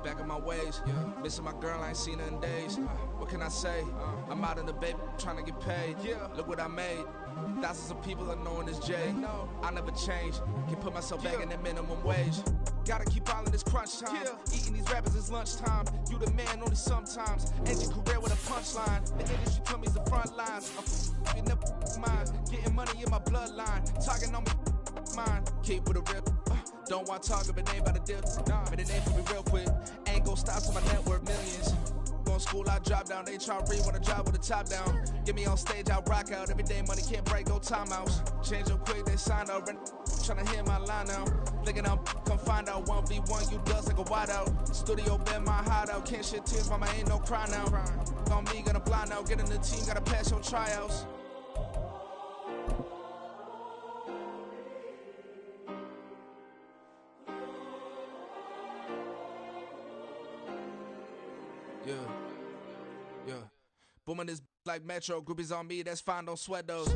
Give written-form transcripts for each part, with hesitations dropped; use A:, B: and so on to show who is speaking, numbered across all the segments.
A: back in my ways. Missing my girl, I ain't seen her in days. What can I say? I'm out in the baby, trying to get paid. Look what I made. Thousands of people are knowing this J. I never change. Can put myself back in the minimum wage. Gotta keep all in this crunch time. Eating these rappers is lunchtime. You the man only sometimes. End your career with a punchline. The industry told me it's the front lines. You never mine. Getting money in my bloodline. Talking on me, mine. Keep with a real. Don't want to talk if it ain't about a deal. Made a name for me real quick. Ain't gon' stop till my net worth millions. Going school, I drop down. They try to read when I drop with the top down. Get me on stage, I rock out. Every day money can't break, go timeouts. Change up quick, they sign up. Tryna hear my line now. Thinking I'm come find out 1v1, you dust like a wideout. Studio been my hideout. Can't shed tears, mama ain't no cry now. On me, gonna blind out. Get in the team, gotta pass your tryouts. Yeah. Booming this like Metro. Groupies on me, that's fine, don't sweat those.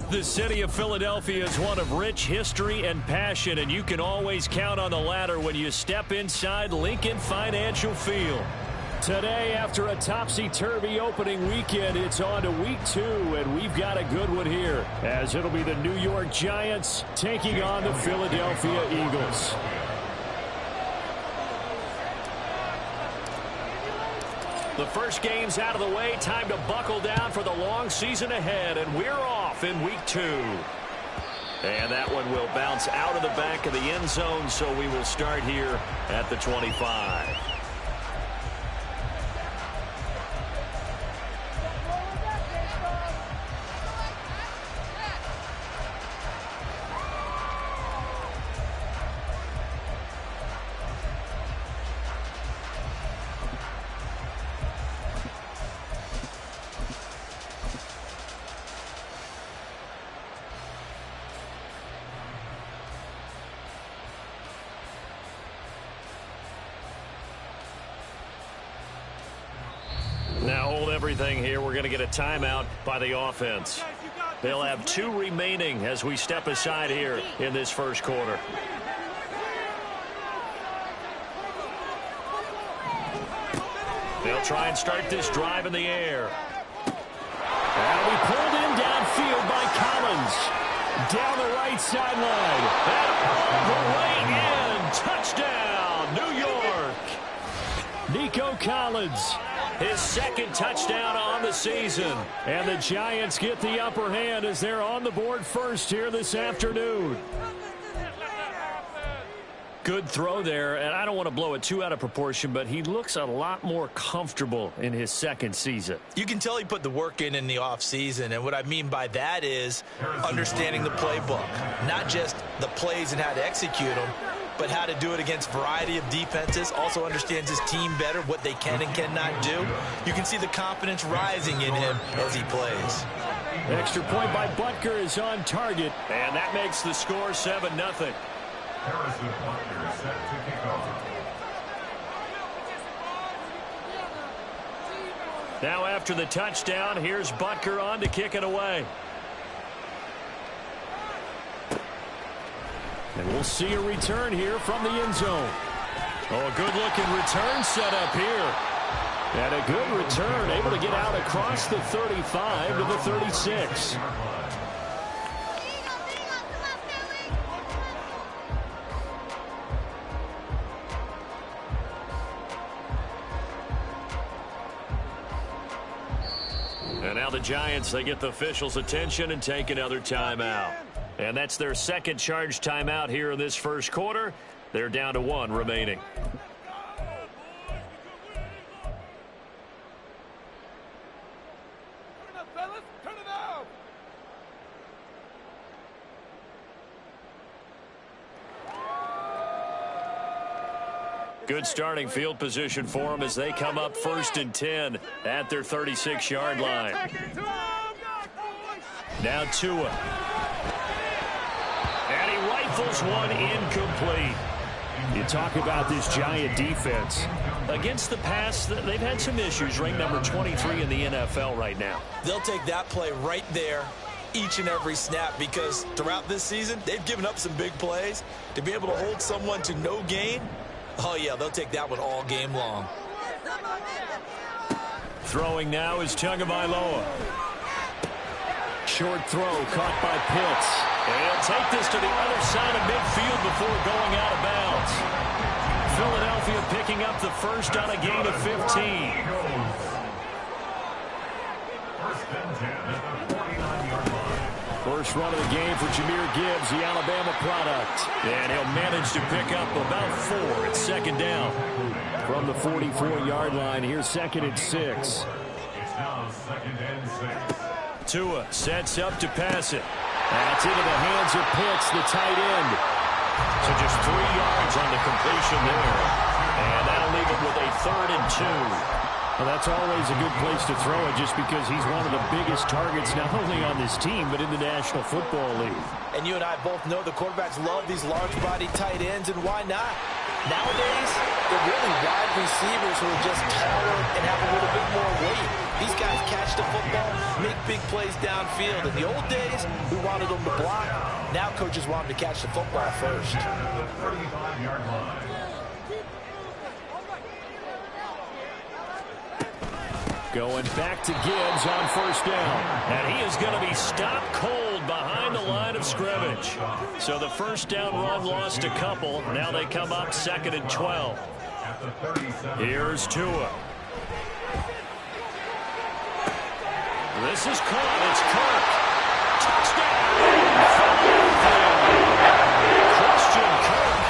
B: The city of Philadelphia is one of rich history and passion, and you can always count on the latter when you step inside Lincoln Financial Field. Today, after a topsy-turvy opening weekend, it's on to week 2, and we've got a good one here, as it'll be the New York Giants taking on the Philadelphia Eagles. The first game's out of the way. Time to buckle down for the long season ahead, and we're off in week 2. And that one will bounce out of the back of the end zone, so we will start here at the 25. Now hold everything here. We're going to get a timeout by the offense. They'll have 2 remaining as we step aside here in this first quarter. They'll try and start this drive in the air. That'll be pulled in downfield by Collins. Down the right sideline. And all the way in. Touchdown, New York. Nico Collins. His second touchdown on the season. And the Giants get the upper hand as they're on the board first here this afternoon. Good throw there, and I don't want to blow it too out of proportion, but he looks a lot more comfortable in his second season.
C: You can tell he put the work in the offseason, and what I mean by that is understanding the playbook. Not just the plays and how to execute them, but how to do it against a variety of defenses. Also understands his team better, what they can and cannot do. You can see the confidence rising in him as he plays.
B: Extra point by Butker is on target, and that makes the score 7-0.
D: Harrison Butker set to kick off.
B: Now after the touchdown, here's Butker on to kick it away. And we'll see a return here from the end zone. Oh, a good-looking return set up here. And a good return, able to get out across the 35 to the 36. And now the Giants, they get the officials' attention and take another timeout. And that's their second charge timeout here in this first quarter. They're down to 1 remaining. Good starting field position for them as they come up 1st and 10 at their 36-yard line. Now Tua. And he rifles one incomplete. You talk about this Giant defense. Against the pass, they've had some issues. Ranked number 23 in the NFL right now.
C: They'll take that play right there each and every snap, because throughout this season, they've given up some big plays. To be able to hold someone to no gain, Oh, yeah, they'll take that one all game long.
B: Throwing now is Tagovailoa. Short throw caught by Pitts. And he'll take this to the other side of midfield before going out of bounds. Philadelphia picking up the first on a gain of 15.
D: First and 10 at the 49-yard line.
B: First run of the game for Jahmyr Gibbs, the Alabama product. And he'll manage to pick up about 4 at second down. From the 44-yard line, here's second and 6.
D: It's now second and 6.
B: Tua sets up to pass it. That's into the hands of Pitts, the tight end. So just 3 yards on the completion there. And that'll leave it with a 3rd and 2. Well, that's always a good place to throw it just because he's one of the biggest targets not only on this team but in the National Football League.
C: And you and I both know the quarterbacks love these large-body tight ends, and why not? Nowadays, they're really wide receivers who are just taller and have a little bit more weight. These guys catch the football, make big plays downfield. In the old days, we wanted them to block. Now coaches want them to catch the football first.
D: The 35-yard line.
B: Going back to Gibbs on first down. And he is going to be stopped cold behind the line of scrimmage. So the first down run lost a couple. Now they come up 2nd and 12. Here's Tua. This is caught. It's Kirk. Touchdown. Christian Kirk.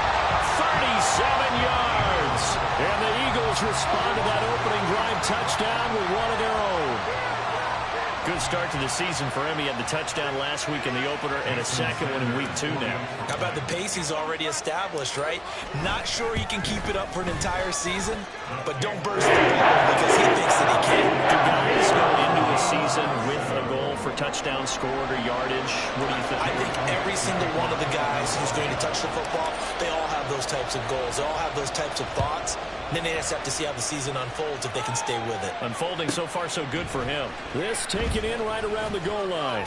B: 37 yards. And the Eagles respond to that opening drive touchdown with one of their own. Good start to the season for him. He had the touchdown last week in the opener and a second one in week 2 now.
C: How about the pace he's already established, right? Not sure he can keep it up for an entire season, but don't burst the ball because he thinks that he can.
B: Do guys go into a season with a goal for touchdown scored or yardage? What do you think?
C: I think every single one of the guys who's going to touch the football, they all have those types of goals. They all have those types of thoughts. And then they just have to see how the season unfolds if they can stay with it.
B: Unfolding so far so good for him. This taken in right around the goal line.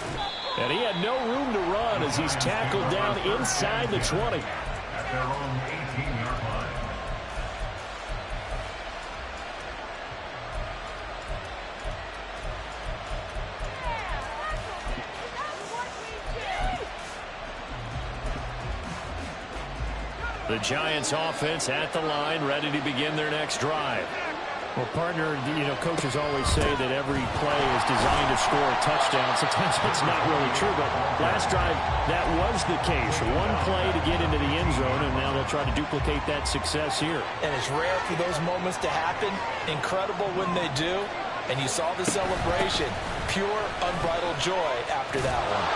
B: And he had no room to run as he's tackled down inside the 20.
D: At their own 18-yard line.
B: The Giants offense at the line, ready to begin their next drive. Well, partner, coaches always say that every play is designed to score a touchdown. Sometimes that's not really true, but last drive, that was the case. One play to get into the end zone, and now they'll try to duplicate that success here. And
C: it's rare for those moments to happen. Incredible when they do. And you saw the celebration. Pure, unbridled joy after that one.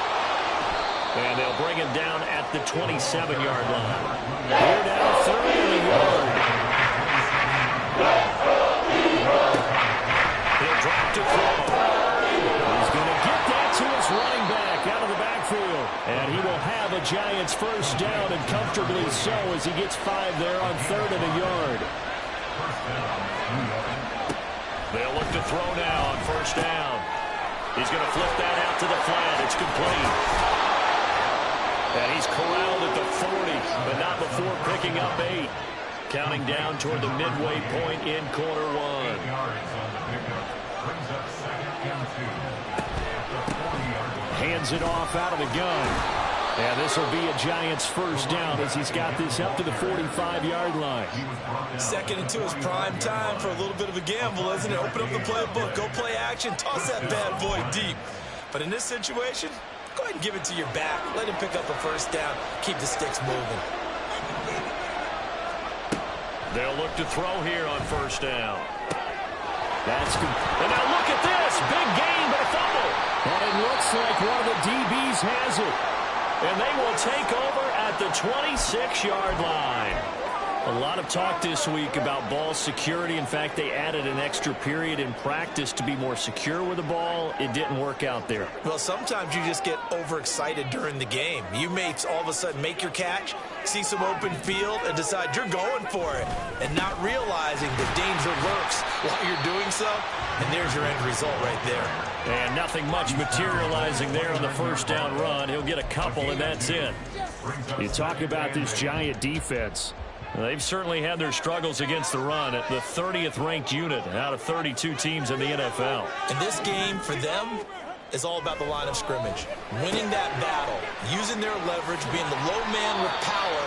B: And they'll bring him down at the 27-yard line. Here now, 3rd and a yard. He'll drop to throw. He's going to get that to his running back out of the backfield. And he will have a Giants first down, and comfortably so as he gets 5 there on 3rd and a yard. They'll look to throw now on first down. He's going to flip that out to the flat. It's complete. And he's corralled at the 40, but not before picking up 8. Counting down toward the midway point in quarter 1.
D: 8 yards on the pickup. Brings up 2nd and 2. At the 40-yard line.
B: Hands it off out of the gun. And this will be a Giants first down as he's got this up to the 45-yard line.
C: 2nd and 2 is prime time for a little bit of a gamble, isn't it? Open up the playbook, go play action, toss that bad boy deep. But in this situation, go ahead and give it to your back. Let him pick up a first down. Keep the sticks moving.
B: They'll look to throw here on first down. That's good. And now look at this. Big gain, but a fumble. And it looks like one of the DBs has it. And they will take over at the 26-yard line. A lot of talk this week about ball security. In fact, they added an extra period in practice to be more secure with the ball. It didn't work out there.
C: Well, sometimes you just get overexcited during the game. You may all of a sudden make your catch, see some open field, and decide you're going for it, and not realizing the danger lurks while you're doing so. And there's your end result right there.
B: And nothing much materializing there on the first down run. He'll get a couple, and that's it. You talk about this Giant defense. They've certainly had their struggles against the run at the 30th ranked unit out of 32 teams in the NFL.
C: And this game for them is all about the line of scrimmage. Winning that battle, using their leverage, being the low man with power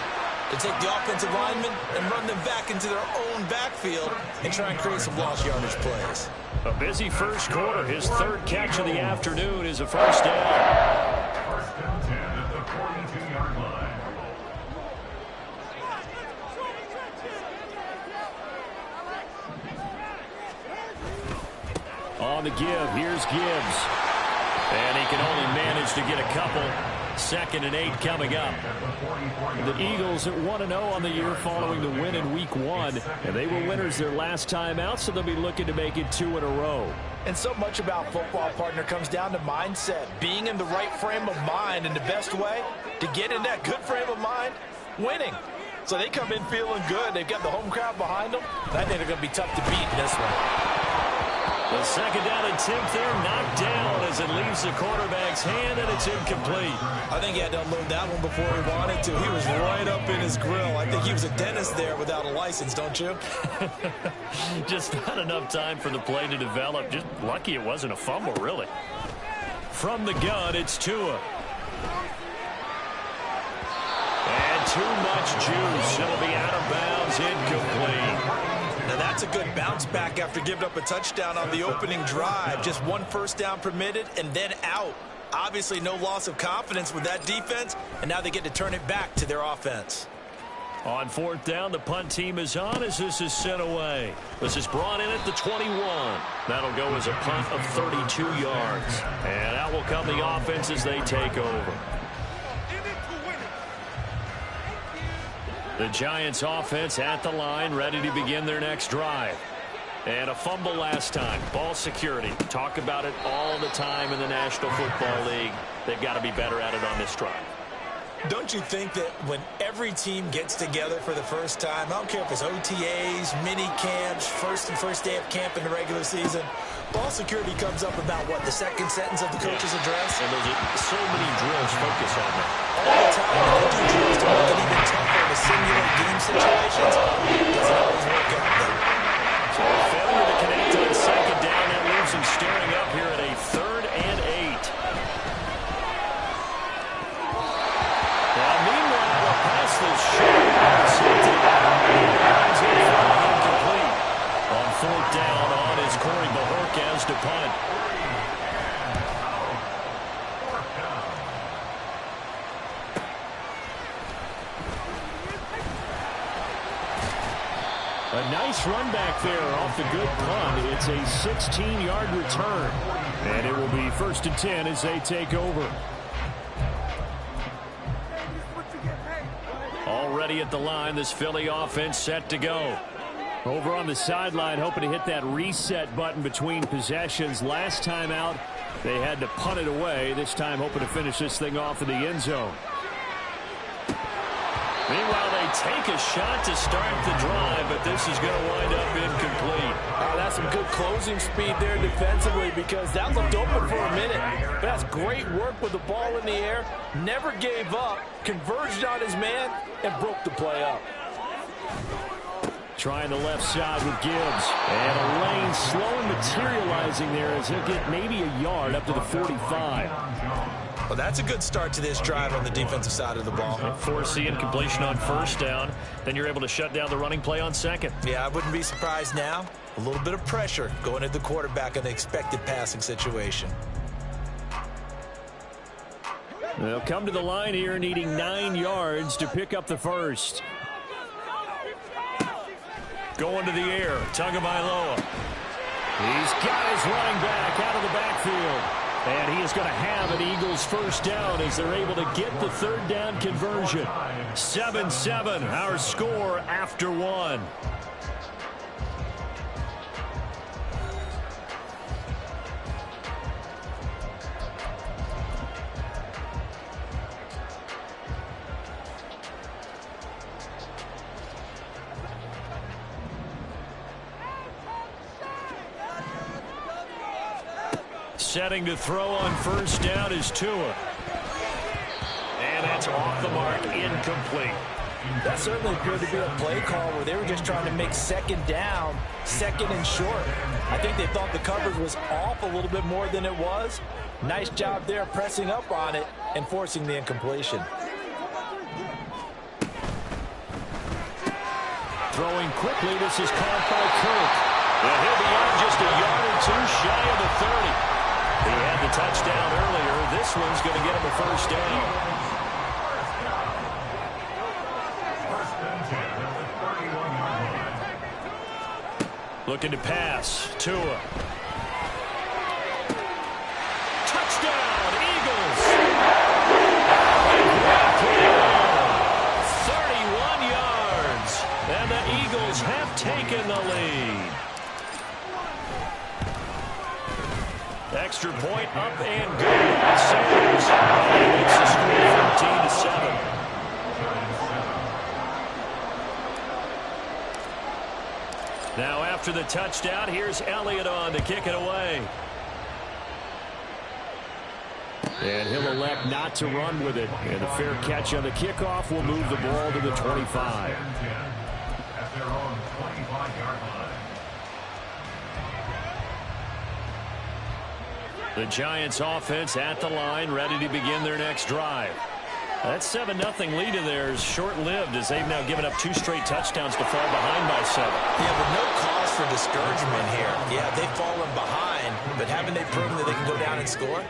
C: to take the offensive linemen and run them back into their own backfield and try and create some lost yardage plays.
B: A busy first quarter. His third catch of the afternoon is a first down.
D: First and 10 at the 42-yard line.
B: On the give, here's Gibbs. And he can only manage to get a couple. 2nd and 8 coming up. The Eagles at 1-0 on the year following the win in Week 1. And they were winners their last time out, so they'll be looking to make it 2 in a row.
C: And so much about football, partner, comes down to mindset. Being in the right frame of mind, and the best way to get in that good frame of mind, winning. So they come in feeling good. They've got the home crowd behind them. I think they're going to be tough to beat in this one.
B: The 2nd down attempt there knocked down as it leaves the quarterback's hand, and it's incomplete.
C: I think he had to unload that one before he wanted to. He was right up in his grill. I think he was a dentist there without a license, don't you?
B: Just not enough time for the play to develop. Just lucky it wasn't a fumble, really. From the gun, it's Tua. And too much juice. It'll be out of bounds, incomplete.
C: Now that's a good bounce back after giving up a touchdown on the opening drive. Just 1 first down permitted and then out. Obviously no loss of confidence with that defense, and now they get to turn it back to their offense.
B: On 4th down, the punt team is on as this is sent away. This is brought in at the 21. That'll go as a punt of 32 yards. And out will come the offense as they take over. The Giants offense at the line, ready to begin their next drive. And a fumble last time. Ball security. Talk about it all the time in the National Football League. They've got to be better at it on this drive.
C: Don't you think that when every team gets together for the first time, I don't care if it's OTAs, mini camps, first day of camp in the regular season, ball security comes up about, what, the second sentence of the coach's address?
B: And there's so many drills focus on that.
C: All the time, they do drills to make it even tougher to simulate game situations. It doesn't always work out, though.
B: So a failure to connect on 2nd down, that leaves him staring up here at a 3rd and 8. Now, meanwhile, a pass is short. Incomplete. On 4th down, on is Corey Bajorquez to punt. A nice run back there off the good punt. It's a 16-yard return. And it will be 1st and 10 as they take over. Already at the line, this Philly offense set to go. Over on the sideline, hoping to hit that reset button between possessions. Last time out, they had to punt it away. This time hoping to finish this thing off in the end zone. Meanwhile, they take a shot to start the drive, but this is going to wind up incomplete.
C: That's some good closing speed there defensively, because that looked open for a minute. But that's great work with the ball in the air. Never gave up, converged on his man, and broke the play up.
B: Trying the left side with Gibbs. And a lane slowly materializing there as he'll get maybe a yard up to the 45.
C: Well, that's a good start to this drive on the defensive side of the ball.
B: Forcing incompletion on 1st down. Then you're able to shut down the running play on 2nd.
C: Yeah, I wouldn't be surprised now. A little bit of pressure going at the quarterback in the expected passing situation.
B: They'll come to the line here needing 9 yards to pick up the first. Going to the air, Tagovailoa. He's got his running back out of the backfield. And he is going to have an Eagles first down as they're able to get the 3rd down conversion. 7-7, our score after 1. Setting to throw on 1st down is Tua. And that's off the mark, incomplete.
C: That certainly appeared to be a play call where they were just trying to make second down, second and short. I think they thought the coverage was off a little bit more than it was. Nice job there pressing up on it and forcing the incompletion.
B: Throwing quickly, this is caught by Kirk. And he'll be out just a yard or two shy of the 30. He had the touchdown earlier. This one's going to get him a first down. Looking to pass. Tua. Touchdown, Eagles. 31 yards. And the Eagles have taken the lead. Extra point up and good by Sanders. He makes the score 14-7. Now after the touchdown, here's Elliott on to kick it away. And he'll elect not to run with it. And a fair catch on the kickoff will move the ball to the 25.
D: At their own 25-yard line.
B: The Giants offense at the line, ready to begin their next drive. That 7-0 lead of theirs short-lived as they've now given up 2 straight touchdowns to fall behind by 7.
C: Yeah, but no cause for discouragement here. Yeah, they've fallen behind, but haven't they proven that they can go down and score?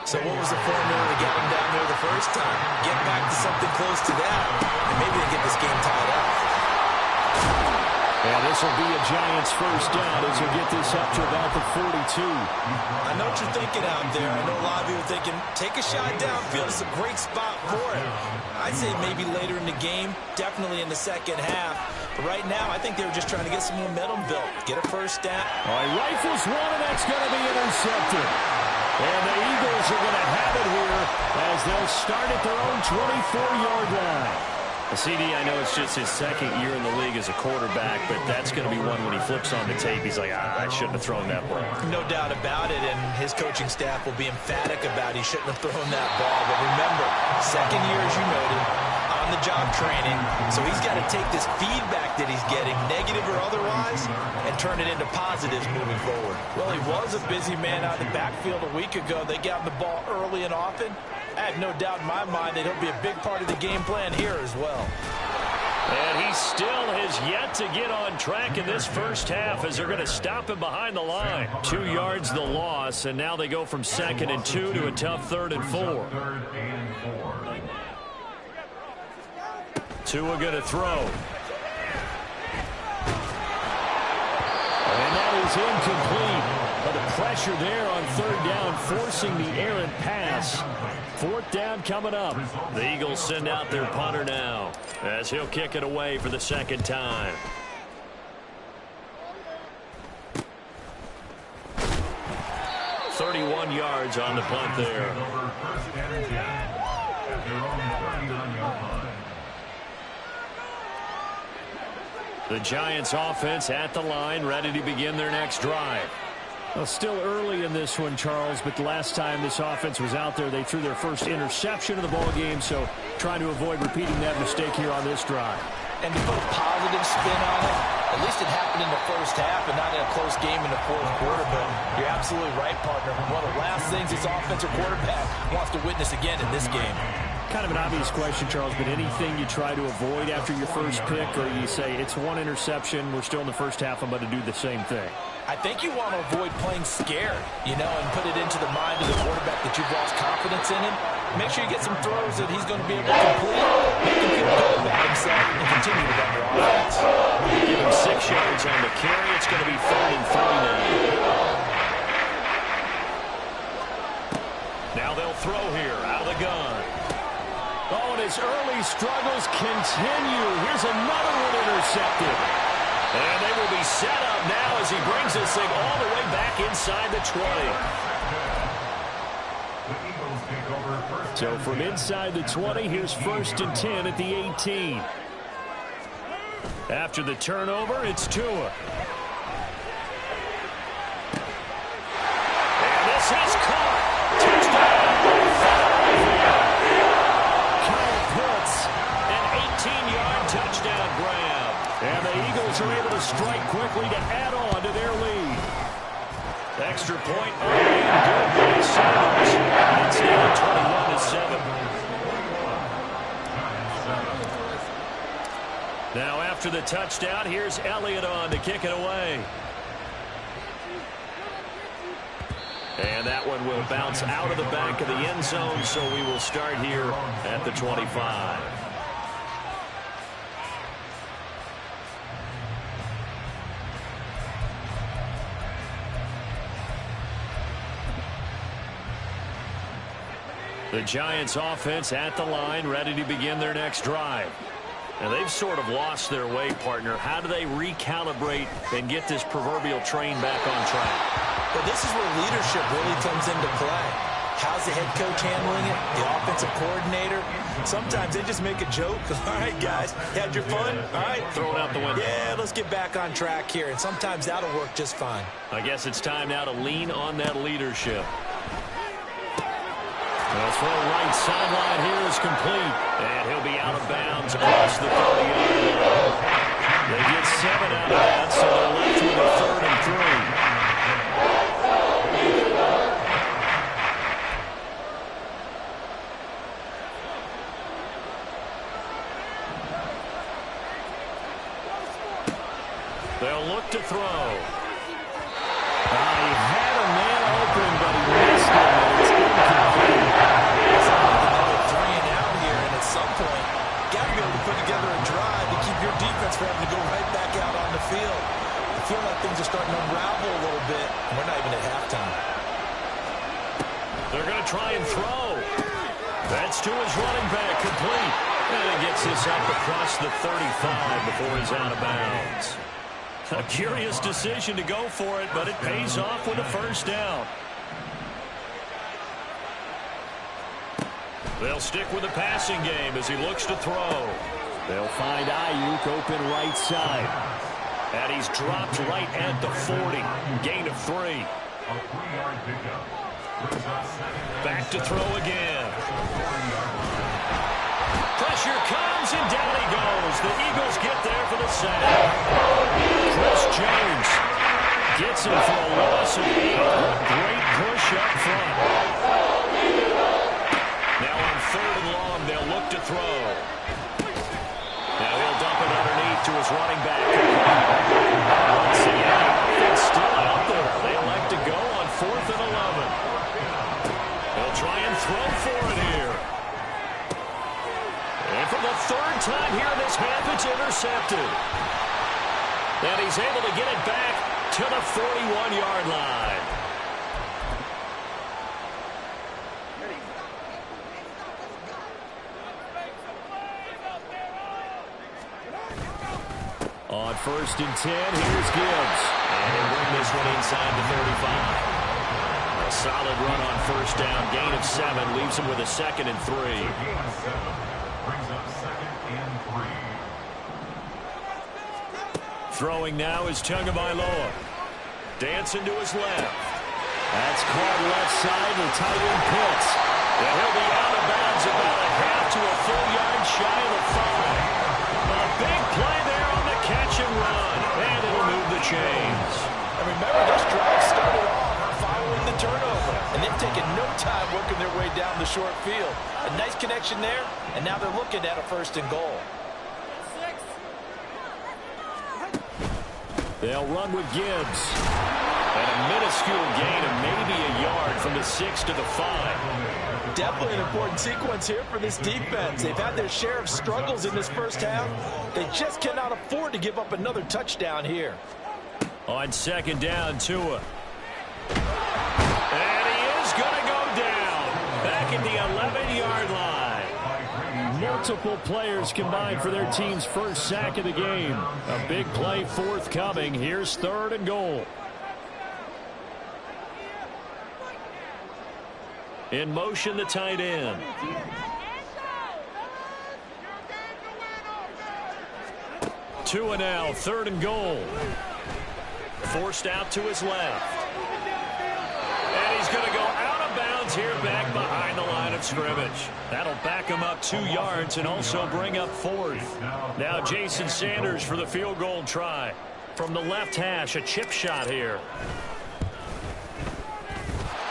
C: So what was the formula to get them down there the first time? Get back to something close to that, and maybe they get this game tied up.
B: And this will be a Giants first down as he'll get this up to about the 42.
C: I know what you're thinking out there. I know a lot of you are thinking, take a shot downfield. It's a great spot for it. I'd say maybe later in the game, definitely in the second half. But right now, I think they were just trying to get some momentum built. Get a first down.
B: All right, rifles one, and that's going to be intercepted. And the Eagles are going to have it here as they'll start at their own 24-yard line. CD, I know it's just his second year in the league as a quarterback, but that's going to be one when he flips on the tape. He's like, I shouldn't have thrown that ball.
C: No doubt about it, and his coaching staff will be emphatic about he shouldn't have thrown that ball. But remember, second year, as you noted, on-the-job training, so he's got to take this feedback that he's getting, negative or otherwise, and turn it into positives moving forward. Well, he was a busy man out in the backfield a week ago. They got him the ball early and often. I have no doubt in my mind that he'll be a big part of the game plan here as well.
B: And he still has yet to get on track in this first half as they're going to stop him behind the line. 2 yards the loss, and now they go from 2nd and 2 to a tough 3rd and 4. Tua going to throw. And that is incomplete. But the pressure there on 3rd down, forcing the errant pass. 4th down coming up. The Eagles send out their punter now as he'll kick it away for the second time. .31 yards on the punt there. The Giants offense at the line, ready to begin their next drive. Well, still early in this one, Charles, but the last time this offense was out there, they threw their first interception of the ball game, so trying to avoid repeating that mistake here on this drive.
C: And to put a positive spin on it, at least it happened in the first half and not in a close game in the 4th quarter, but you're absolutely right, partner. One of the last things this offensive quarterback wants to witness again in this game.
B: Kind of an obvious question, Charles, but anything you try to avoid after your first pick, or you say it's 1 interception, we're still in the first half, I'm going to do the same thing?
C: I think you want to avoid playing scared, and put it into the mind of the quarterback that you've lost confidence in him. Make sure you get some throws that he's going to be able to complete, make him feel good about himself, and continue to run your offense.
B: Give him 6 yards on the carry. It's going to be 3rd and 3 now. Now they'll throw here out of the gun. Oh, and his early struggles continue. Here's another one intercepted. And they will be set up now as he brings this thing all the way back inside the 20. So from inside the 20, here's 1st and 10 at the 18. After the turnover, it's Tua. And this is caught. Touchdown. Kyle Pitts, an 18-yard to strike quickly to add on to their lead. Extra point on and good by Sanders. It's now 21-7. Now after the touchdown, here's Elliott on to kick it away. And that one will bounce out of the back of the end zone, so we will start here at the 25. The Giants offense at the line, ready to begin their next drive. And they've sort of lost their way, partner. How do they recalibrate and get this proverbial train back on track?
C: Well, this is where leadership really comes into play. How's the head coach handling it? The offensive coordinator? Sometimes they just make a joke. All right, guys, had your fun? All right.
B: Throw it out the window.
C: Yeah, let's get back on track here. And sometimes that'll work just fine.
B: I guess it's time now to lean on that leadership. The throw right sideline here is complete. And he'll be out of bounds across the 30-yard line. They get 7 out of that, so they're left with a 3rd and 3. They'll look to throw. He had a man open, but he missed him, and it's incomplete.
C: It's another 3 and out here, and at some point, got to be able to put together a drive to keep your defense from having to go right back out on the field. I feel like things are starting to unravel a little bit, and we're not even at halftime.
B: They're going to try and throw. That's to his running back, complete. And he gets this up across the 35 before he's out of bounds. A curious decision to go for it, but it pays off with a first down. They'll stick with the passing game as he looks to throw. They'll find Ayuk open right side. And he's dropped right at the 40. Gain of 3.
D: A 3-yard pickup.
B: Back to throw again. Pressure comes, and down he goes. The Eagles get there for the sack. Chris Jones gets him for a loss of 8. Great push up front. Now on 3rd and long, they'll look to throw. Now he'll dump it underneath to his running back. Once again, it's still out there. They elect to go on 4th and 11. They'll try and throw for it here. And for the 3rd time here in this half, it's intercepted. And he's able to get it back to the 41-yard line. On 1st and 10, here's Gibbs. And he'll bring this one inside the 35. A solid run on 1st down. Gain of 7 leaves him with a 2nd and 3.
D: Brings up 2nd and 3.
B: Throwing now is Tagovailoa. Dancing to his left. That's caught left side with tight end Pitts. And he'll be out of bounds about a half to a full yard shy of the 5. A big play there on the catch and run. And it'll move the chains.
C: And remember, this drive started off following the turnover. And they've taken no time working their way down the short field. A nice connection there, and now they're looking at a 1st and goal.
B: They'll run with Gibbs. And a minuscule gain of maybe a yard from the 6 to the 5.
C: Definitely an important sequence here for this defense. They've had their share of struggles in this first half. They just cannot afford to give up another touchdown here.
B: On 2nd down, Tua. And he is going to go down. Back at the 11-yard line. Multiple players combined for their team's first sack of the game. A big play forthcoming. Here's 3rd and goal. In motion, the tight end. Tua now, 3rd and goal. Forced out to his left. And he's going to go out of bounds here back behind the line of scrimmage. That'll back him up 2 yards and also bring up 4th. Now Jason Sanders for the field goal try. from the left hash, a chip shot here.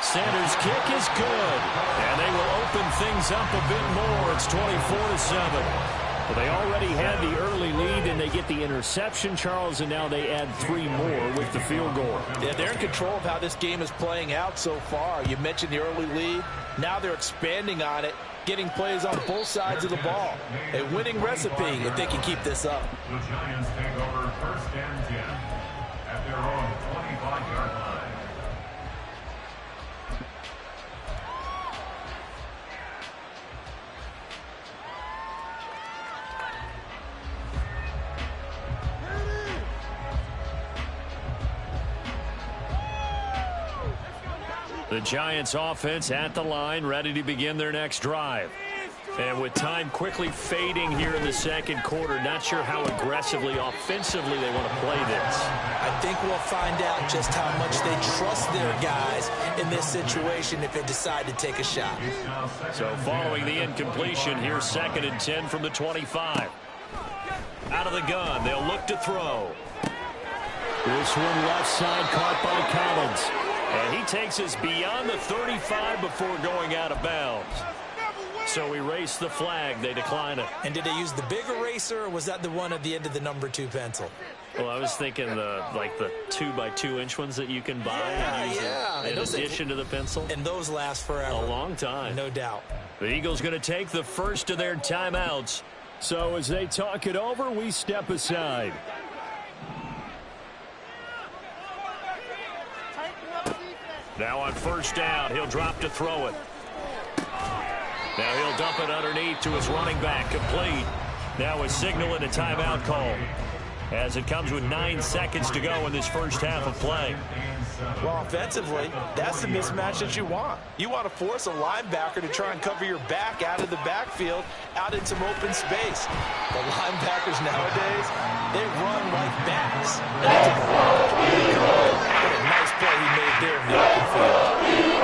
B: Sanders' kick is good, and they will open things up a bit more. It's 24-7. Well, they already had the early lead, and they get the interception, Charles, and now they add 3 more with the field goal.
C: Yeah, they're in control of how this game is playing out so far. You mentioned the early lead. Now they're expanding on it, getting plays on both sides of the ball. A winning recipe if they can keep this up.
D: The Giants take over 1st and 10 at their own 25-yard line.
B: The Giants offense at the line, ready to begin their next drive. And with time quickly fading here in the second quarter, not sure how aggressively, offensively they want to play this.
C: I think we'll find out just how much they trust their guys in this situation if they decide to take a shot.
B: So following the incompletion, here's 2nd and 10 from the 25. Out of the gun, they'll look to throw. This one left side caught by Collins. And he takes us beyond the 35 before going out of bounds. So erase the flag. They decline it.
C: And did they use the big eraser, or was that the one at the end of the number 2 pencil?
B: Well, I was thinking the 2x2-inch ones that you can buy and use in addition to the pencil.
C: And those last forever.
B: A long time.
C: No doubt.
B: The Eagles going to take the first of their timeouts. So as they talk it over, we step aside. Now on 1st down, he'll drop to throw it. Now he'll dump it underneath to his running back, complete. Now a signal and a timeout call as it comes with 9 seconds to go in this first half of play.
C: Well, offensively, that's the mismatch that you want. You want to force a linebacker to try and cover your back out of the backfield, out in some open space. The linebackers nowadays, they run like backs. What a nice play he made there in the open field.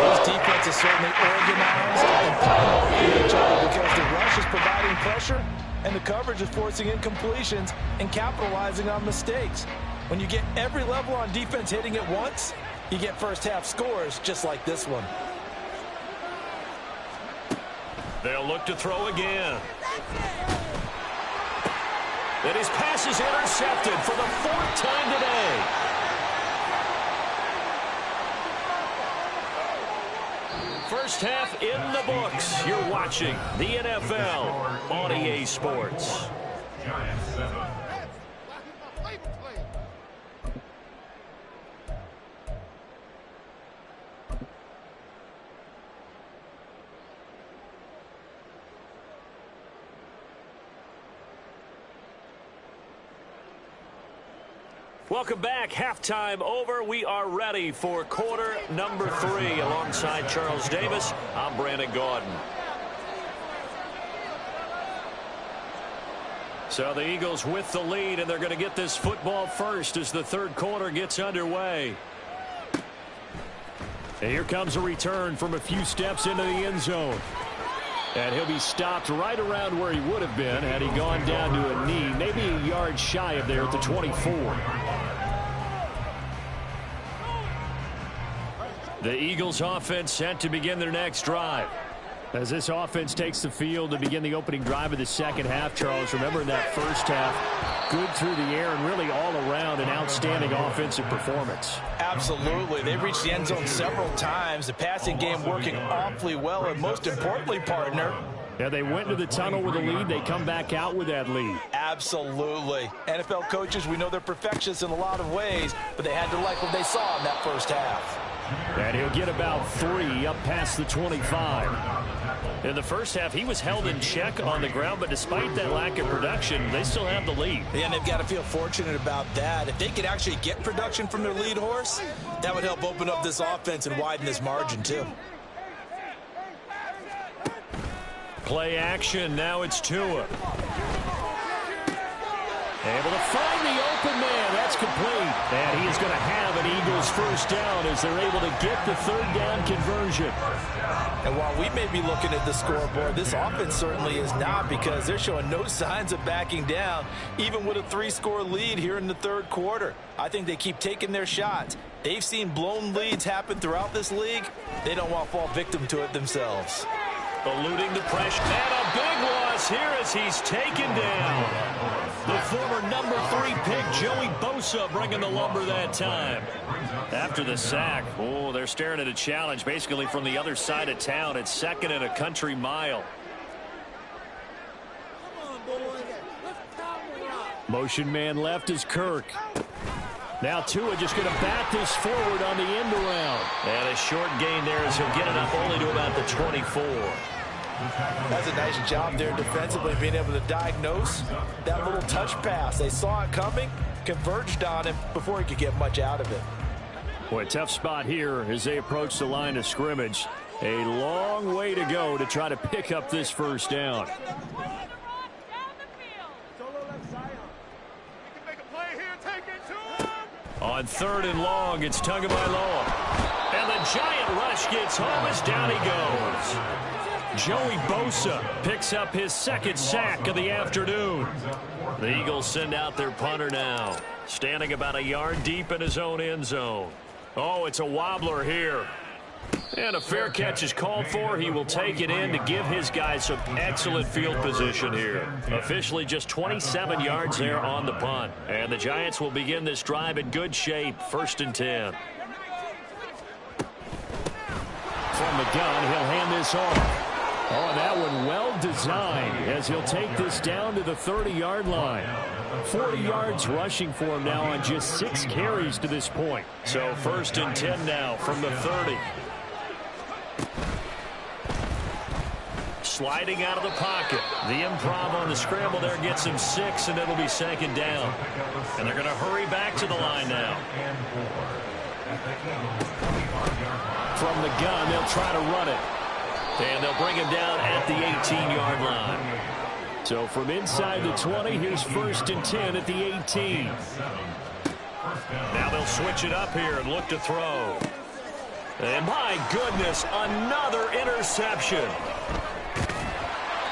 C: This defense is certainly organized and playing off each other because the rush is providing pressure and the coverage is forcing incompletions and capitalizing on mistakes. When you get every level on defense hitting at once, you get first half scores just like this one.
B: They'll look to throw again. And his pass is intercepted for the 4th time today. First half in the books. You're watching the NFL on EA Sports.
D: Giants 7.
B: Welcome back. Halftime over. We are ready for quarter number 3. Alongside Charles Davis, I'm Brandon Gaudin. So the Eagles with the lead, and they're going to get this football first as the 3rd quarter gets underway. And here comes a return from a few steps into the end zone. And he'll be stopped right around where he would have been had he gone down to a knee, maybe a yard shy of there at the 24. The Eagles offense set to begin their next drive. As this offense takes the field to begin the opening drive of the second half, Charles, remember in that first half, good through the air and really all around an outstanding offensive performance.
C: Absolutely. They reached the end zone several times. The passing game working awfully well, and most importantly, partner,
B: yeah, they went to the tunnel with a lead. They come back out with that lead.
C: Absolutely. NFL coaches, we know they're perfectionists in a lot of ways, but they had to like what they saw in that first half.
B: And he'll get about 3 up past the 25. In the first half, he was held in check on the ground, but despite that lack of production, they still have the lead.
C: Yeah, and they've got to feel fortunate about that. If they could actually get production from their lead horse, that would help open up this offense and widen this margin, too.
B: Play action. Now it's Tua. Able to find the open man. That's complete. And he is going to have an Eagles first down as they're able to get the third down conversion.
C: And while we may be looking at the scoreboard, this offense certainly is not, because they're showing no signs of backing down, even with a 3-score lead here in the third quarter. I think they keep taking their shots. They've seen blown leads happen throughout this league. They don't want to fall victim to it themselves.
B: Eluding the pressure. And a big loss here as he's taken down. The former number 3 pick, Joey Bosa, bringing the lumber that time. After the sack, they're staring at a challenge basically from the other side of town. It's second and a country mile. Motion man left is Kirk. Now Tua just going to bat this forward on the end around. And a short gain there as he'll get it up only to about the 24.
C: That's a nice job there defensively, being able to diagnose that little touch pass. They saw it coming, converged on him before he could get much out of it.
B: Boy, tough spot here as they approach the line of scrimmage. A long way to go to try to pick up this first down. On third and long, it's Tagovailoa. And the giant rush gets home as down he goes. Joey Bosa picks up his second sack of the afternoon. The Eagles send out their punter now, standing about a yard deep in his own end zone. Oh, it's a wobbler here. And a fair catch is called for. He will take it in to give his guys some excellent field position here. Officially just 27 yards there on the punt. And the Giants will begin this drive in good shape, 1st and 10. From the gun, he'll hand this off. Oh, and that one well designed as he'll take this down to the 30-yard line. 40 yards rushing for him now on just 6 carries to this point. So 1st and 10 now from the 30. Sliding out of the pocket. The improv on the scramble there gets him 6, and it'll be 2nd down. And they're going to hurry back to the line now. From the gun, they'll try to run it. And they'll bring him down at the 18-yard line. So from inside the 20, here's 1st and 10 at the 18. Now they'll switch it up here and look to throw. And my goodness, another interception.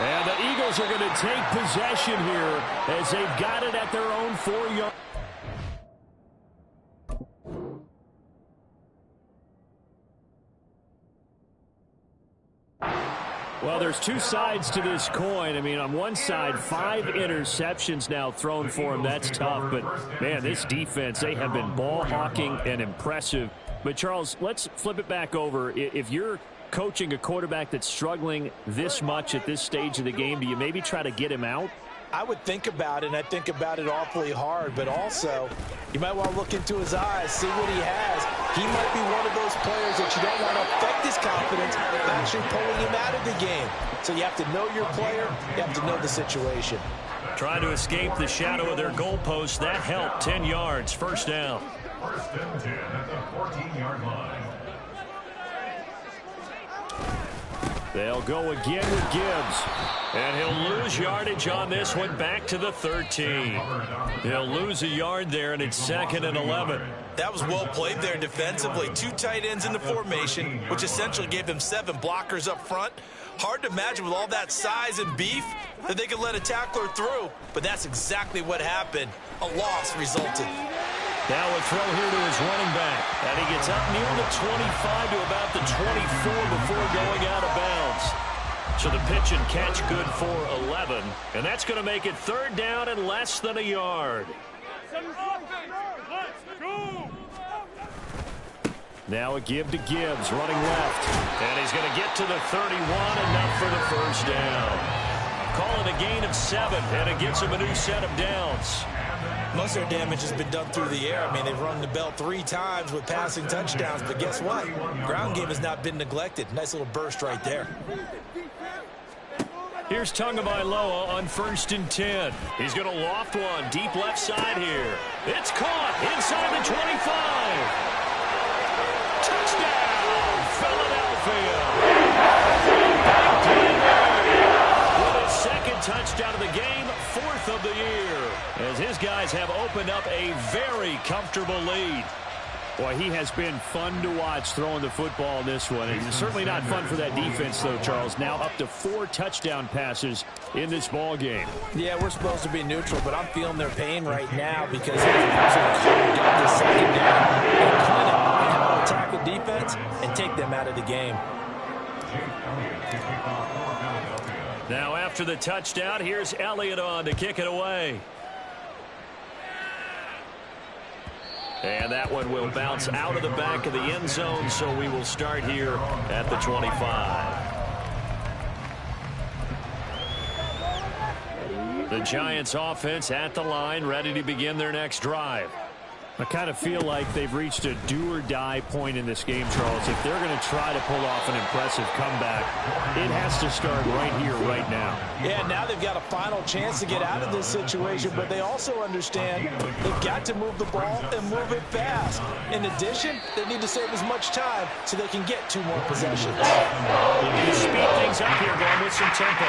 B: And the Eagles are going to take possession here as they've got it at their own 4-yard. Well, there's two sides to this coin. I mean, on one side, 5 interceptions now thrown for him. That's tough. But, man, this defense, they have been ball hawking and impressive. But, Charles, let's flip it back over. If you're coaching a quarterback that's struggling this much at this stage of the game, do you maybe try to get him out?
C: I would think about it, and I think about it awfully hard. But also, you might want to look into his eyes, see what he has. He might be one of those players that you don't want to affect his confidence by actually pulling him out of the game. So you have to know your player. You have to know the situation.
B: Trying to escape the shadow of their goalpost. That helped. 10 yards. 1st down.
D: 1st and 10 at the 14-yard line.
B: They'll go again with Gibbs. And he'll lose yardage on this one back to the 13. He'll lose a yard there, and it's 2nd and 11.
C: That was well played there defensively. 2 tight ends in the formation, which essentially gave him 7 blockers up front. Hard to imagine with all that size and beef that they could let a tackler through, but that's exactly what happened. A loss resulted.
B: Now a throw here to his running back. And he gets up near the 25 to about the 24 before going out of bounds. So the pitch and catch good for 11. And that's going to make it 3rd down and less than a yard. Now a give to Gibbs, running left. And he's going to get to the 31, enough for the 1st down. Call it a gain of 7, and it gives him a new set of downs.
C: Most of their damage has been done through the air. I mean, they've rung the bell 3 times with passing touchdowns, but guess what? Ground game has not been neglected. Nice little burst right there.
B: Here's Tagovailoa on 1st and 10. He's going to loft one deep left side here. It's caught inside the 25. Touchdown, Philadelphia. With his 2nd touchdown of the game, 4th of the year. as his guys have opened up a very comfortable lead.
E: Boy, he has been fun to watch throwing the football in this one. It's certainly not fun for that defense, though, Charles. Now up to 4 touchdown passes in this ball game.
C: Yeah, we're supposed to be neutral, but I'm feeling their pain right now because they've absolutely got the secondary in clinic on how to attack the defense and take them out of the game.
B: Now after the touchdown, here's Elliott on to kick it away. And that one will bounce out of the back of the end zone, so we will start here at the 25. The Giants offense at the line, ready to begin their next drive.
E: I kind of feel like they've reached a do-or-die point in this game, Charles. If they're going to try to pull off an impressive comeback, it has to start right here, right now.
C: Yeah, now they've got a final chance to get out of this situation, but they also understand they've got to move the ball and move it fast. In addition, they need to save as much time so they can get 2 more possessions.
B: Looking to speed things up here, going with some tempo.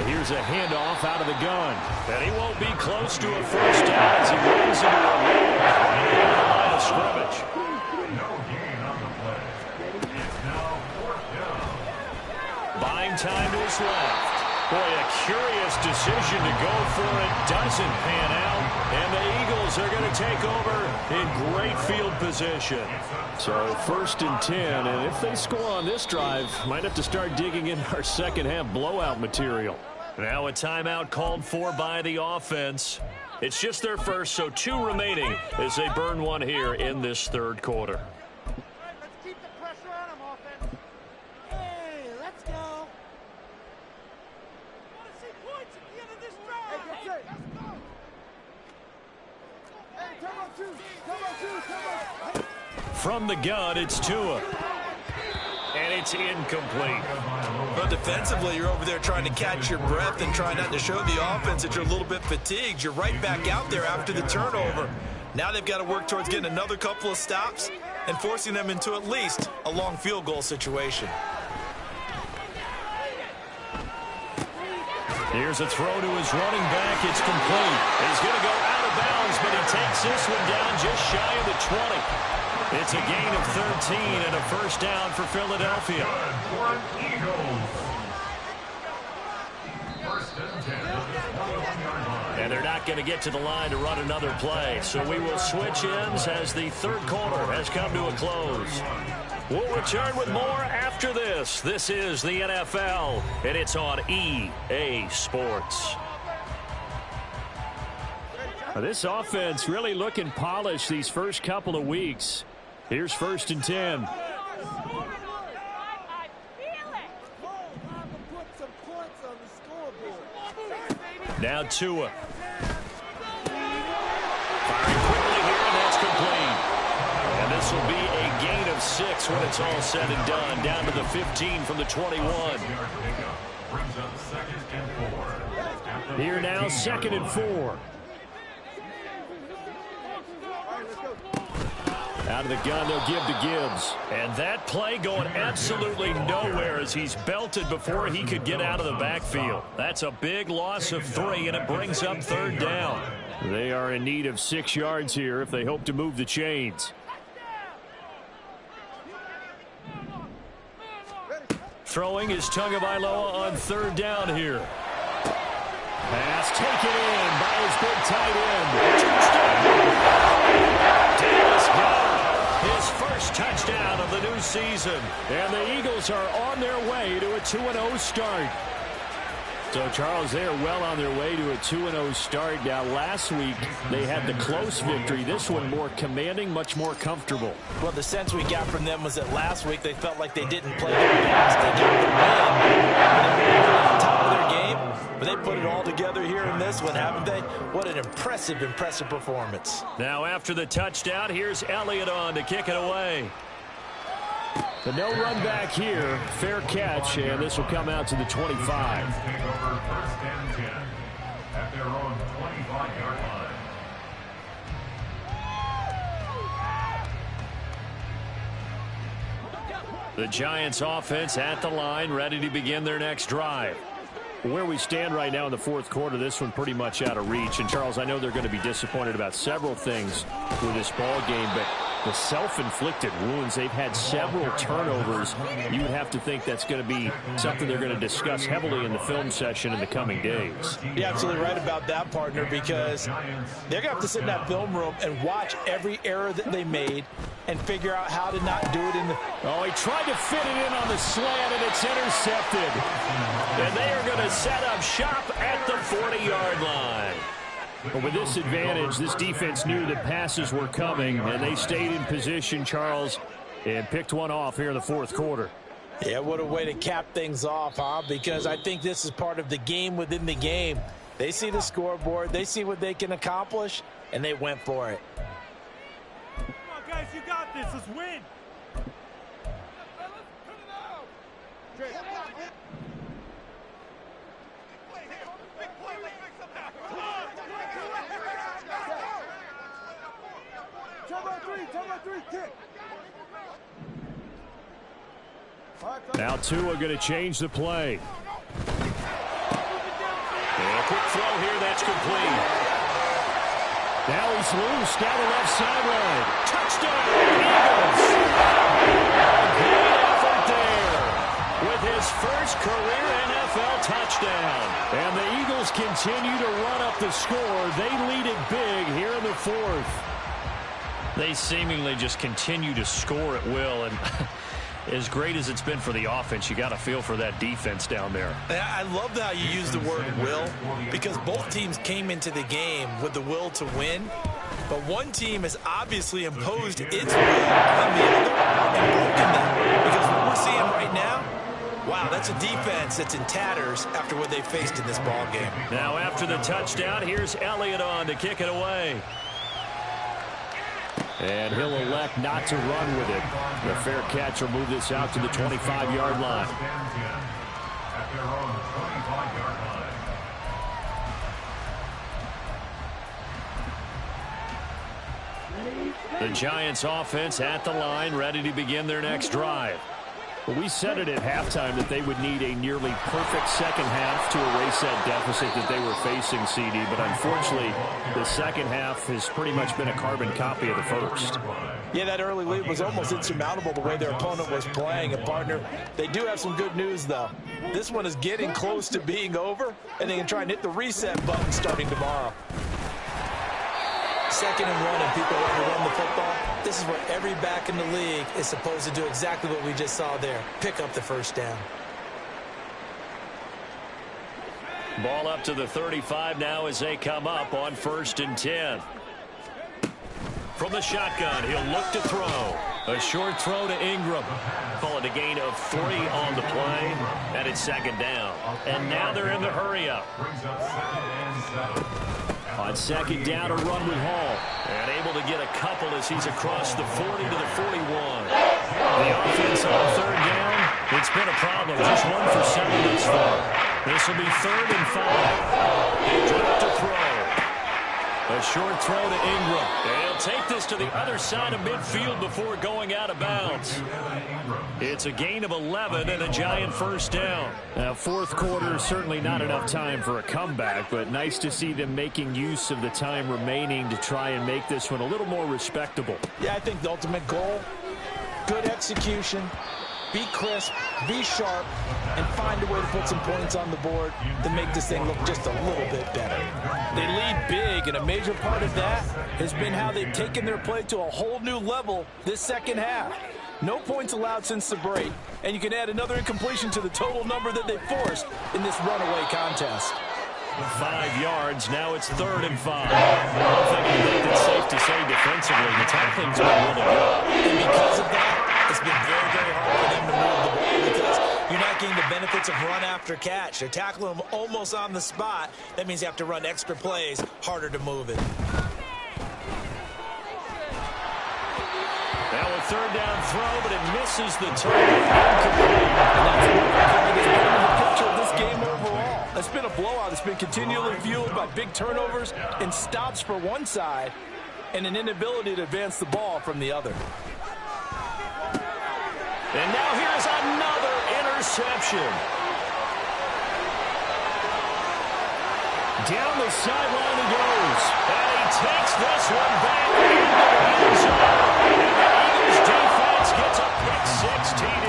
B: Here's a handoff out of the gun. And he won't be close to a first down as he runs into a wall right on the line of scrimmage.
D: No gain on the play. It's now 4th down.
B: Buying time to his left. Boy, a curious decision to go for it. Doesn't pan out. And the Eagles are going to take over in great field position.
E: So 1st and 10, and if they score on this drive, might have to start digging in our second half blowout material.
B: Now a timeout called for by the offense. It's just their first, so 2 remaining as they burn one here in this 3rd quarter.
F: Let's keep the pressure on them, offense. Hey, let's go. Want to see points at the end of this drive. Hey, get set. Let's go. Hey, come on, two. Come on, two. Come on.
B: From the gun, it's Tua. And it's incomplete.
C: But defensively, you're over there trying to catch your breath and try not to show the offense that you're a little bit fatigued. You're right back out there after the turnover. Now they've got to work towards getting another couple of stops and forcing them into at least a long field goal situation.
B: Here's a throw to his running back. It's complete. He's going to go out of bounds, but he takes this one down just shy of the 20. It's a gain of 13 and a first down for Philadelphia. And they're not going to get to the line to run another play. So we will switch ends as the 3rd quarter has come to a close. We'll return with more after this. This is the NFL, and it's on EA Sports.
E: This offense really looking polished these first couple of weeks. Here's 1st and 10.
B: Now Tua. Firing quickly here, and that's complete. And this will be a gain of 6 when it's all said and done. Down to the 15 from the 21.
E: Here now, 2nd and 4. Out of the gun, they'll give to Gibbs.
B: And that play going absolutely nowhere as he's belted before he could get out of the backfield. That's a big loss of 3, and it brings up 3rd down.
E: They are in need of 6 yards here if they hope to move the chains.
B: Throwing is Tagovailoa on 3rd down here.
E: Pass taken in by his big tight end.
B: Dallas Goedert, his first touchdown of the new season.
E: And the Eagles are on their way to a 2-0 start. So, Charles, they are well on their way to a 2-0 start. Now, last week, they had the close victory. This one more commanding, much more comfortable.
C: Well, the sense we got from them was that last week they felt like they didn't play their best. They got the win. They were on top of their game, but they put it all together here in this one, haven't they? What an impressive performance.
B: Now, after the touchdown, here's Elliott on to kick it away.
E: The no run back here, fair catch, and this will come out to the 25.
D: Take over 1st and 10 at their own 25-yard line.
E: The Giants offense at the line, ready to begin their next drive. Where we stand right now in the fourth quarter, this one pretty much out of reach. And, Charles, I know they're going to be disappointed about several things with this ball game, but the self-inflicted wounds, they've had several turnovers. You would have to think that's going to be something they're going to discuss heavily in the film session in the coming days.
C: You're absolutely right about that, partner, because they're going to have to sit in that film room and watch every error that they made and figure out how to not do it in the...
E: Oh, he tried to fit it in on the slant, and it's intercepted. And they are going to set up shop at the 40-yard line. But with this advantage, this defense knew that passes were coming, and they stayed in position, Charles, and picked one off here in the fourth quarter.
C: Yeah, what a way to cap things off, huh? Because I think this is part of the game within the game. They see the scoreboard, they see what they can accomplish, and they went for it.
F: Come on, guys, you got this. Let's win.
E: Now Tua going to change the play. And a quick throw here, that's complete. Now he's loose down the left sideline. Touchdown, Eagles! Great effort there with his first career NFL touchdown. And the Eagles continue to run up the score. They lead it big here in the fourth. They seemingly just continue to score at will, and as great as it's been for the offense, you got to feel for that defense down there.
C: I love how you use the word will, because both teams came into the game with the will to win, but one team has obviously imposed its will on the other and broken them. Because what we're seeing right now, wow, that's a defense that's in tatters after what they faced in this ball game.
E: Now after the touchdown, here's Elliott on to kick it away. And he'll elect not to run with it. The fair catch will move this out to the 25-yard line. The Giants offense at the line, ready to begin their next drive. Well, we said it at halftime that they would need a nearly perfect second half to erase that deficit that they were facing, CD. But unfortunately, the second half has pretty much been a carbon copy of the first.
C: Yeah, that early lead was almost insurmountable the way their opponent was playing. And, partner, they do have some good news, though. This one is getting close to being over, and they can try and hit the reset button starting tomorrow. 2nd and 1, and people want to run the football. This is where every back in the league is supposed to do exactly what we just saw there. Pick up the first down.
E: Ball up to the 35 now as they come up on 1st and 10. From the shotgun, he'll look to throw. A short throw to Ingram. Call it a gain of 3 on the play, and it's 2nd down. And now they're in the hurry-up. On 2nd down, a run with Hall. And able to get a couple as he's across the 40 to the 41. The offense on 3rd down, it's been a problem. Just 1 for 7 thus far. This will be 3rd and 5. They drop to throw. A short throw to Ingram. They'll take this to the other side of midfield before going out of bounds. It's a gain of 11 and a Giant 1st down. Now, 4th quarter, certainly not enough time for a comeback, but nice to see them making use of the time remaining to try and make this one a little more respectable.
C: Yeah, I think the ultimate goal, good execution, be crisp, be sharp, and find a way to put some points on the board to make this thing look just a little bit better. They lead big, and a major part of that has been how they've taken their play to a whole new level this second half. No points allowed since the break, and you can add another incompletion to the total number that they forced in this runaway contest.
E: 5 yards, now it's 3rd and 5. One thing I think that's safe to say defensively, the tackling's been really good.
C: And because of that, it's been very, very hard for them to move the ball because you're not getting the benefits of run after catch. They're tackling them almost on the spot. That means you have to run extra plays, harder to move it.
E: Now a 3rd down throw, but it misses the target. Incomplete.
C: And that's what is part of the picture of this game overall. It's been a blowout. It's been continually fueled by big turnovers and stops for one side and an inability to advance the ball from the other.
B: And now here's another interception. Down the sideline he goes. And he takes this one back into the end zone. And the Eagles defense gets a pick-6 TD.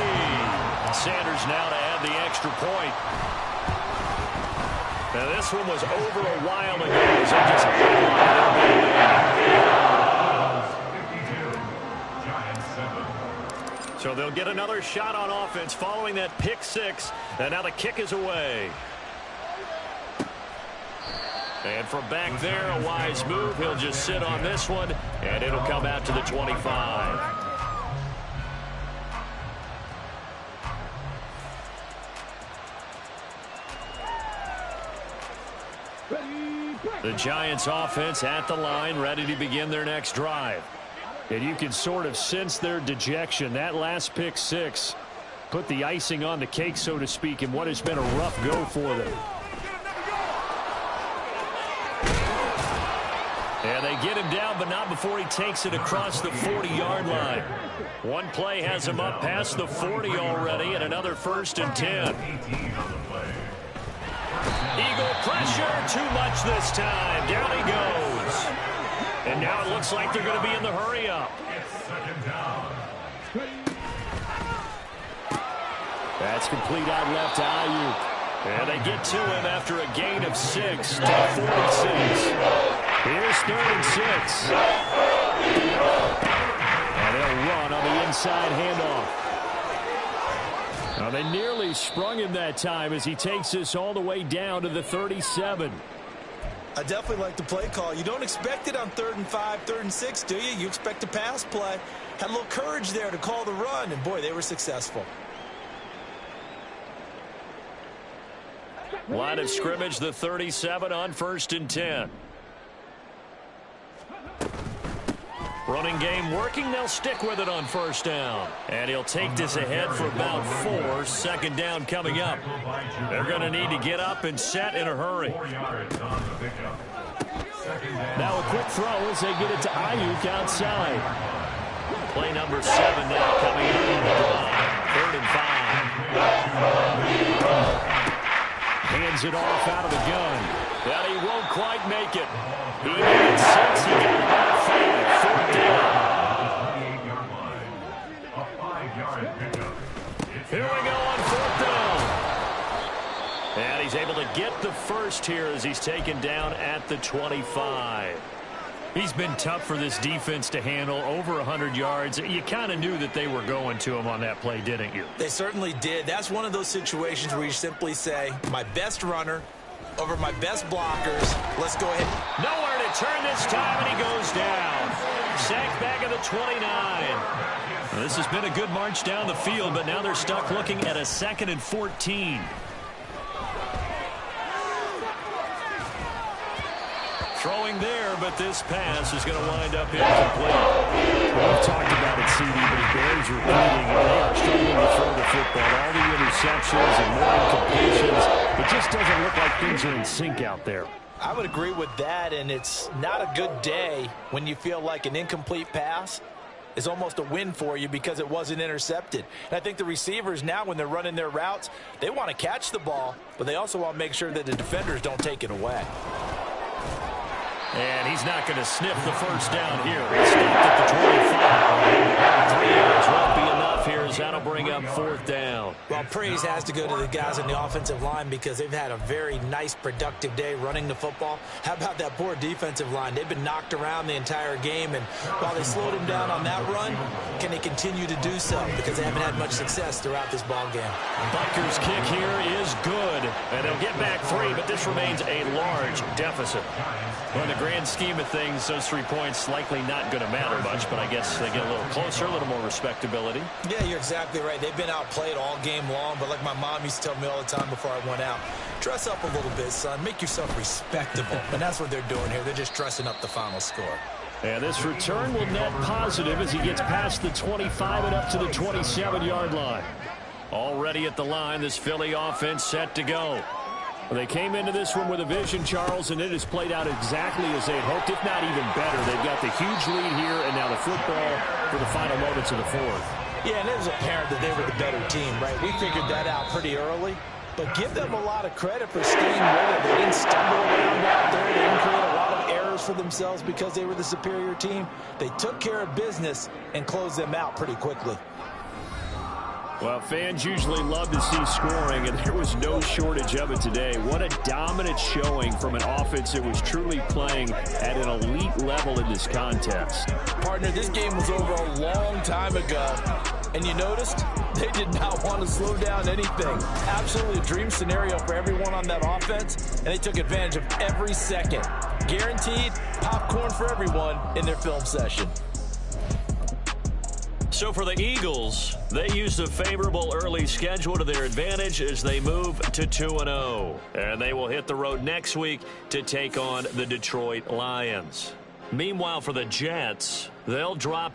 B: Sanders now to add the extra point. Now this one was over a while ago as they just held on to their lead. So they'll get another shot on offense following that pick-6. And now the kick is away. And from back there, a wise move. He'll just sit on this one, and it'll come out to the 25. The Giants offense at the line, ready to begin their next drive. And you can sort of sense their dejection. That last pick-6 put the icing on the cake, so to speak, in what has been a rough go for them. And they get him down, but not before he takes it across the 40-yard line. One play has him up past the 40 already, and another 1st and 10. Eagle pressure, too much this time. Down he goes. And now it looks like they're going to be in the hurry-up. That's complete out left to Ayuk. And they get to him after a gain of 6 to 46. Here's 3rd and 6. And they'll run on the inside handoff. Now they nearly sprung him that time as he takes this all the way down to the 37.
C: I definitely like the play call. You don't expect it on 3rd and 5, 3rd and 6, do you? You expect a pass play. Had a little courage there to call the run, and boy, they were successful.
B: Line of scrimmage, the 37 on 1st and 10. Running game working. They'll stick with it on 1st down. And he'll take this ahead for about 4. 2nd down coming up. They're going to need to get up and set in a hurry.
E: Now a quick throw as they get it to Ayuk outside.
B: Play number 7 now coming up on the drive. 3rd and 5.
E: Hands it off out of the gun.
B: But he won't quite make it. He needed 6. He got about 5. 4th down. Here we go on 4th down. And he's able to get the first here as he's taken down at the 25.
E: He's been tough for this defense to handle, over 100 yards. You kind of knew that they were going to him on that play, didn't you?
C: They certainly did. That's one of those situations where you simply say, my best runner over my best blockers. Let's go ahead.
B: Nowhere to turn this time, and he goes down. Sacked back at the 29.
E: Well, this has been a good march down the field, but now they're stuck looking at a 2nd and 14.
B: Throwing there, but this pass is going to wind up incomplete.
E: We've talked about it, CD, but it bears repeating. They are struggling to throw the football. All the interceptions and more incompletions. It just doesn't look like things are in sync out there.
C: I would agree with that, and it's not a good day when you feel like an incomplete pass is almost a win for you because it wasn't intercepted. And I think the receivers now, when they're running their routes, they want to catch the ball, but they also want to make sure that the defenders don't take it away.
B: And he's not going to sniff the 1st down here. He stopped at the 25. 3 yards won't be enough here as that'll bring up 4th down.
C: Well, praise has to go to the guys on the offensive line because they've had a very nice, productive day running the football. How about that poor defensive line? They've been knocked around the entire game, and while they slowed them down on that run, can they continue to do so? Because they haven't had much success throughout this ball game.
B: Butker's kick here is good. And they'll get back 3, but this remains a large deficit. Well, in the grand scheme of things, those 3 points likely not going to matter much, but I guess they get a little closer, a little more respectability.
C: Yeah, you're exactly right. They've been outplayed all game long, but like my mom used to tell me all the time before I went out, dress up a little bit, son. Make yourself respectable. And that's what they're doing here. They're just dressing up the final score.
E: And this return will net positive as he gets past the 25 and up to the 27-yard line.
B: Already at the line, this Philly offense set to go.
E: Well, they came into this one with a vision, Charles, and it has played out exactly as they had hoped, if not even better. They've got the huge lead here, and now the football for the final moments of the 4th.
C: Yeah, and it was apparent that they were the better team, right? We figured that out pretty early. But give them a lot of credit for staying with it. They didn't stumble around out there. They didn't create a lot of errors for themselves because they were the superior team. They took care of business and closed them out pretty quickly.
E: Well, fans usually love to see scoring, and there was no shortage of it today. What a dominant showing from an offense that was truly playing at an elite level in this contest.
C: Partner, this game was over a long time ago, and you noticed they did not want to slow down anything. Absolutely a dream scenario for everyone on that offense, and they took advantage of every second. Guaranteed popcorn for everyone in their film session.
B: So for the Eagles, they used a favorable early schedule to their advantage as they move to 2-0. And they will hit the road next week to take on the Detroit Lions. Meanwhile, for the Jets, they'll drop